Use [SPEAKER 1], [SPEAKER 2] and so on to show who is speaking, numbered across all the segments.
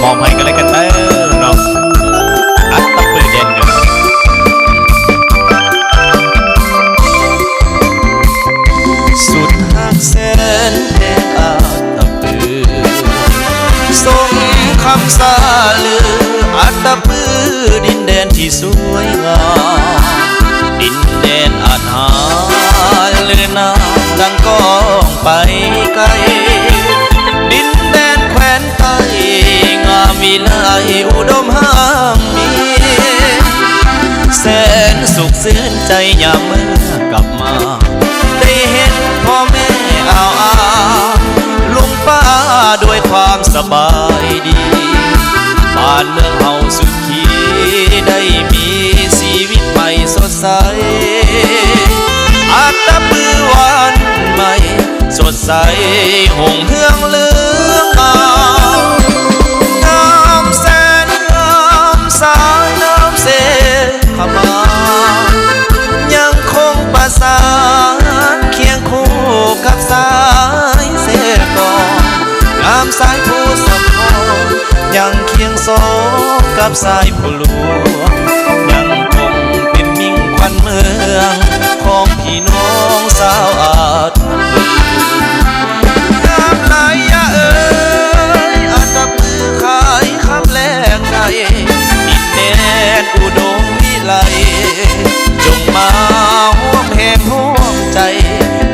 [SPEAKER 1] มอบให้กันเลยกันเตอร์เนาะอัตตะปืนเด่นกันสุดหักแสนแห่งอัตตะปืนสมคำสาลืออัตตะปืนดินแดนที่สวยงามดินแดนอาจหาเลือนน้ำดังก้องไปไกลดินแดนแคว้นไทยงามวิไลอุดมห้ามมีแสนสุขซื่นใจยามเมื่อกลับมาได้เห็นพ่อแม่อาลุงป้าด้วยความสบายดีบ้านเมืองเฮาสุขีได้มีชีวิตใหม่สดใสอัตตะปือวันใหม่สดใสหงเฮืองเลืองงามแสนงามสายน้ำเสขมายังคงประสานเคียงคู่กับสายเสกองามสายผู้สะพองยังเคียงสองกับสายผู้หลวงยังคงเป็นมิ่งขวัญเมืองของพี่น้องสาวอาตปืองามหลายยะเอ๋ยอาตปือขายคำแลกไก่ดินแดนอุดมวิไลจงมาห่วมแห่งห่วมใจ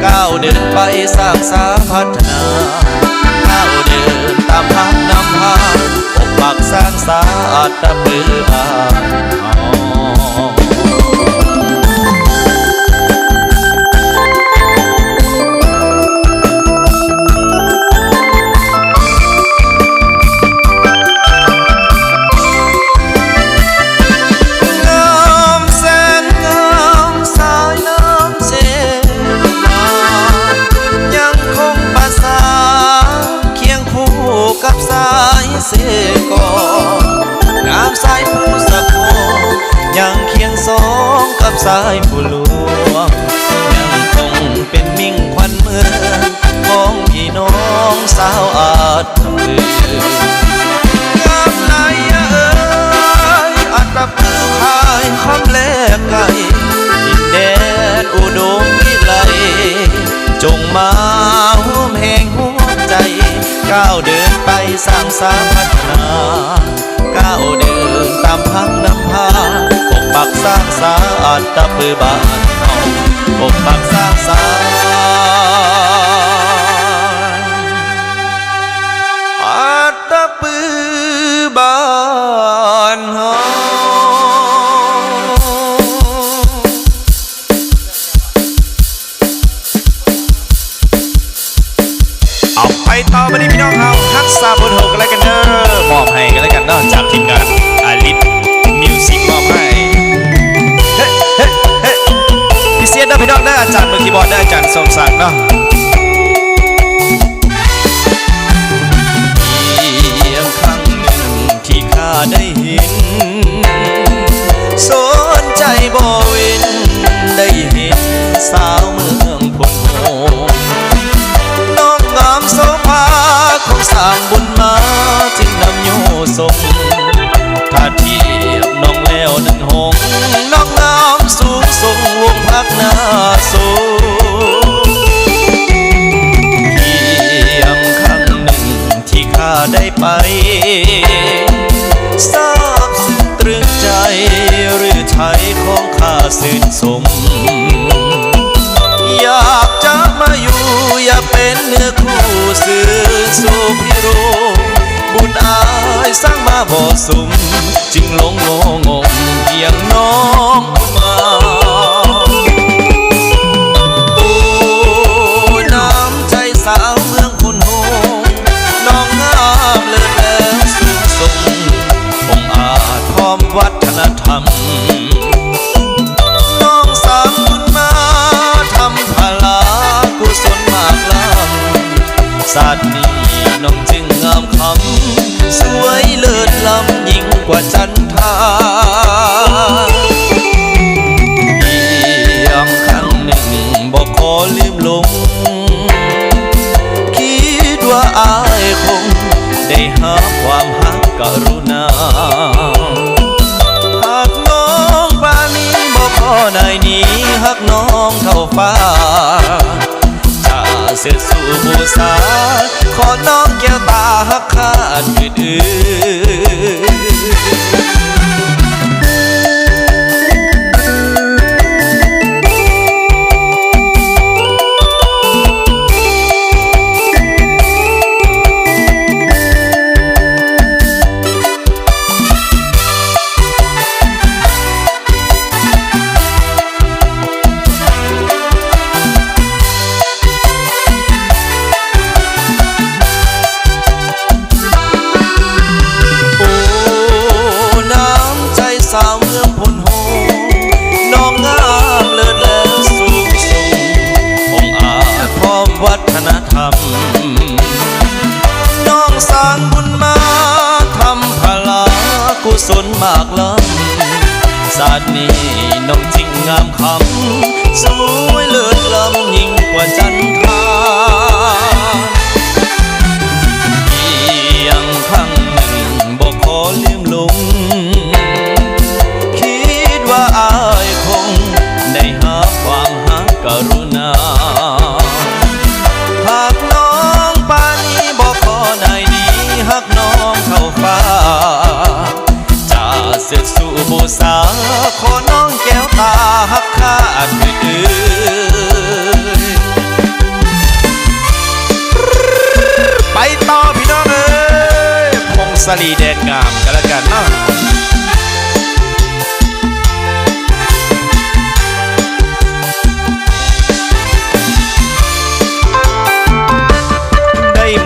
[SPEAKER 1] ก้าวเดินไปสร้างสาพัฒนาก้าวเดินตามทางนำพาปกปักสร้างสาอัตปืออากับสายเสกองามสายผู้สะพองยังเคียงสองกับสายผู้หลวงยังคงเป็นมิ่งขวัญเมืองของพี่น้องสาวอาตปืองามหลายเอ๋ยอัตปือขายคำแลกไก่ดินแดนอุดมวิไลจงมาห่วมแห่งห่วมใจก้าวเดินไปสร้างสาพัฒนาก้าวเดินตามพักนำพาปกปักสร้างสาอัตตปือบ้านเฮาปกปักสร้างสาอัตตปือบ้านเฮาไปต่อมาดิพี่น้องเอาทักษะบนหกกันแล้วกันเด้อมอบให้กันแล้วกันเนาะจากทีมงานอาลิฟมิวสิกมอบให้เฮ้เฮ้เฮ้พี่เสียดนะพี่น้องนะอาจารย์มือคีย์บอร์ดนะอาจารย์ทรงศักดิ์เนาะเพียงครั้งหนึ่งที่ข้าได้เห็นสนใจบ่เว้นได้เห็นสาวเมืองพนโฮงามโสภาของสร้างบุญมาจึงนำโยส่งถ้าเทียบน้องแล้วนั้นหงน้องงามสูงส่งวงพักหน้าสูงเพียงครั้งหนึ่งที่ข้าได้ไปทราบซึ้งตรึงใจหรือไทยของข้าสื่นสมอยากจะมาอยู่อยากเป็นเนื้อคู่สื่อสู่พิโรบุญอายสร้างมาบ่สมจึงหลงงงเพียงน้องมาโอ้น้ำใจสาวเมืองคุณโฮน้องงามเลิศแล้วสูงส่งคงอาจพร้อมวัฒนธรรมน้องสามบุญมาทำพลากุศลมากล้ำศาสตร์นี้น้องจึงงามคำสวยเลิศล้ำยิ่งกว่าจันทราเพียงครั้งหนึ่งบอกขอลืมลงคิดว่าอายคงได้หาความหัก กรุณาหากน้องปานีบ่ขอได้หนีหากน้องเท่าฟ้าจะเสด็จสู่บูชาขอน้องแก้วตาหักขาดอื่นสาวเมืองพนโฮน้องงามเลิศแล้วสูงส่งองอาจพร้อมวัฒนธรรมน้องสร้างบุญมาทำพลากุศลมากล้ำศาสตร์นี้น้องจริงงามคำสวยเลิศล้ำยิ่งกว่าจันทราเพียงครั้งหนึ่งบอกขอลืมลงอายคงได้หาความหักกรุณาหากน้องปานีบอกขอได้ดีหากน้องเข้าฟ้าจะเสด็จสู่บูชาขอน้องแก้วตาหักขาดอื่นไปต่อพี่น้องเอ้ยพงศรีแดนงามกันแล้วกันเนาะ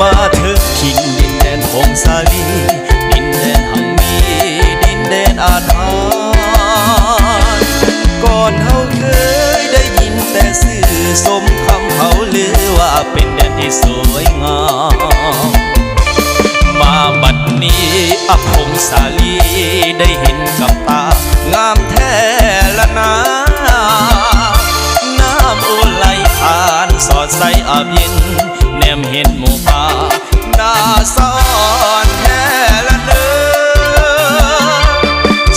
[SPEAKER 1] มาถึงถิ่นดินแดนพงศาลีดินแดนหังมีดินแดนอาถรรพ์ก่อนเฮาเคยได้ยินแต่สื่อสมคำเขาลือว่าเป็นแดนที่สวยงามมาบัดนี้พงศาลีได้เห็นกับตางามแท้ละนะน้ำโอไหลผ่านสอดใสอาบเย็นแนมเห็นหมู่ป่าหน้าซ้อนแท้ละเด้อ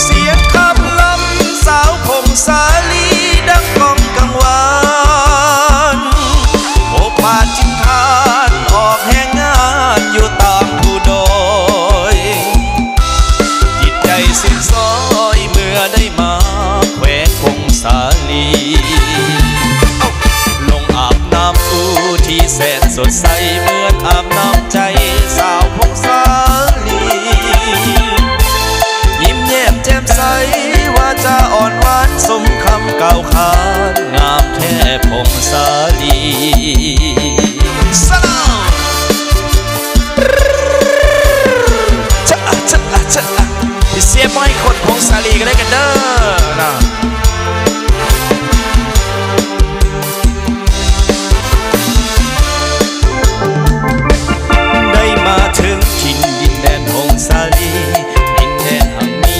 [SPEAKER 1] เสียงขับลำสาวพงศาลีดังก้องกังวานโอปาจินทานออกแห่งงานอยู่ตามผู้ดอยจิตใจสิ้นซอยเมื่อได้มาแขวงพงศาลีที่แสนสดใสเหมือนอาบน้ำใจสาวพงศาลียิ้มแย้มแจ่มใสว่าจะอ่อนหวานสมคำกล่าวขานงามแท้พงศาลีสลาวชะอะชะอะชะอะพี่เสียบให้คนพงศาลีกันได้กันเด้อนะถึงถิ่นดินแดนพงศาลีดินแดนหังมี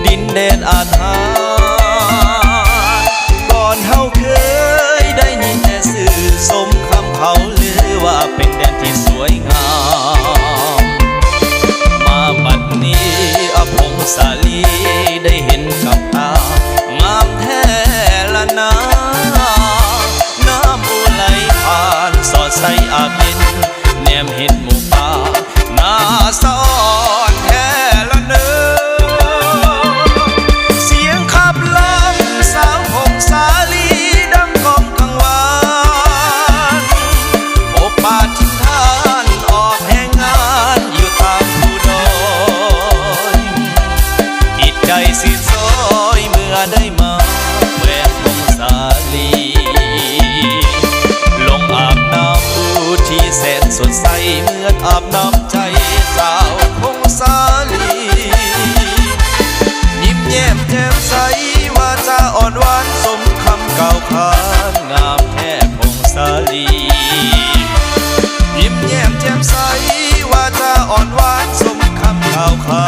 [SPEAKER 1] ดินแดนอาถรรพ์ก่อนเฮาเคยได้ยินแต่สื่อสมคำเขาลือว่าเป็นแดนที่สวยงามมาบัดนี้พงศาลีได้เห็นกับตางามแท้ละนะน้ำอุไหลผ่านสอดใสอาบเย็นแนมเห็นหมู่ป่าหน้าซ้อนแท้ละเด้อเสียงขับลำสาวพงศาลีดังก้องกังวานโอปาทินทานออกแห่งงานอยู่ตามผู้ดอยจิตใจสิ้นซอยเมื่อได้มาแขวงพงศาลีลงอาบน้ำที่แสนสดใสเหมือนอาบน้ำใจสาวพงศาลียิ้มแย้มแจ่มใสว่าจะอ่อนหวานสมคำกล่าวขานงามแท้พงศาลียิ้มแย้มแจ่มใสว่าจะอ่อนหวานสมคำกล่าวขา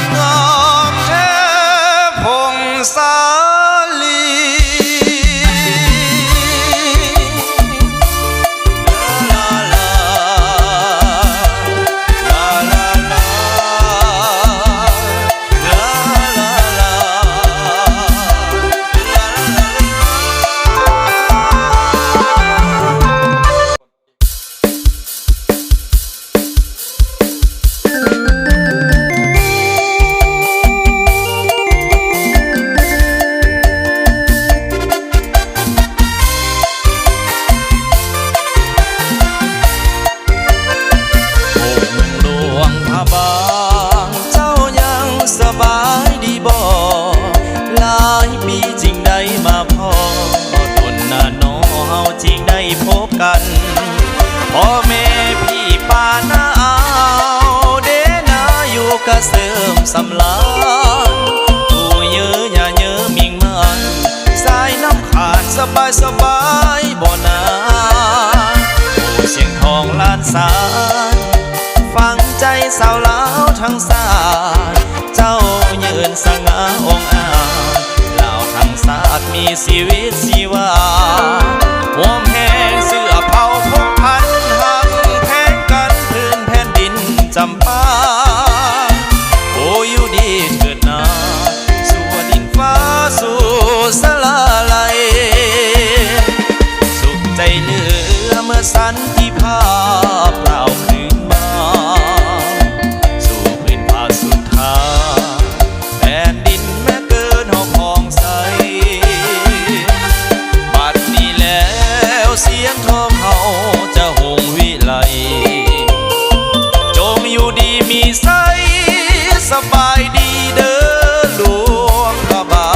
[SPEAKER 1] นงามแท้พงศาลี ายปีจริงได้มาพอตนหน้าน้อเฮาจริงได้พบกันพ่อแม่พี่ป้าน้าเอาเดนาอยู่กะเสริมสำลานตูเยอะอย่าเยอะมิ่งมันสายน้ำขาดสบายสบายบ่นาผู้เสียงทองล้านสายฟังใจสาวลาวทั้งสาเจ้ายืนสง่าองอาจลาวทั้งศาสตร์มีชีวิตชีวาห่วมแห้งเสื้อเผาพงพันหักแพงกันพื้นแผ่นดินจำปาโอ้อยู่ดีเถิดนาสู่ดินฟ้าสู่สลาไลสุขใจเหลือเมื่อสันติภาพเปล่าคืนมาสู่พื้นผ้าสุดท้ายแผ่นดินแม้เกินหอบพองใสบัดนี้แล้วเสียงทองเฮาจะหงวิไลจงอยู่ดีมีใสสบายดีเด้อหลวงพระบา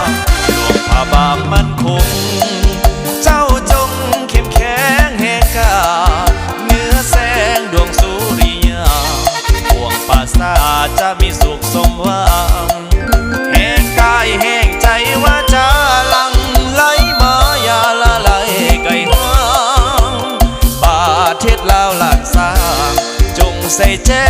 [SPEAKER 1] งหลวงพระบางมั่นคงเจ้าจงเข้มแข็งแห่งกาเนื้อแสงดวงสุริยาห่วงปราสาทจะมีสุขสมหวังแห่งกายแห่งใจว่าจะหลังไหลมาอย่าละไหลไกลห่างประเทศลาวหลานสร้างจงใส่แจ้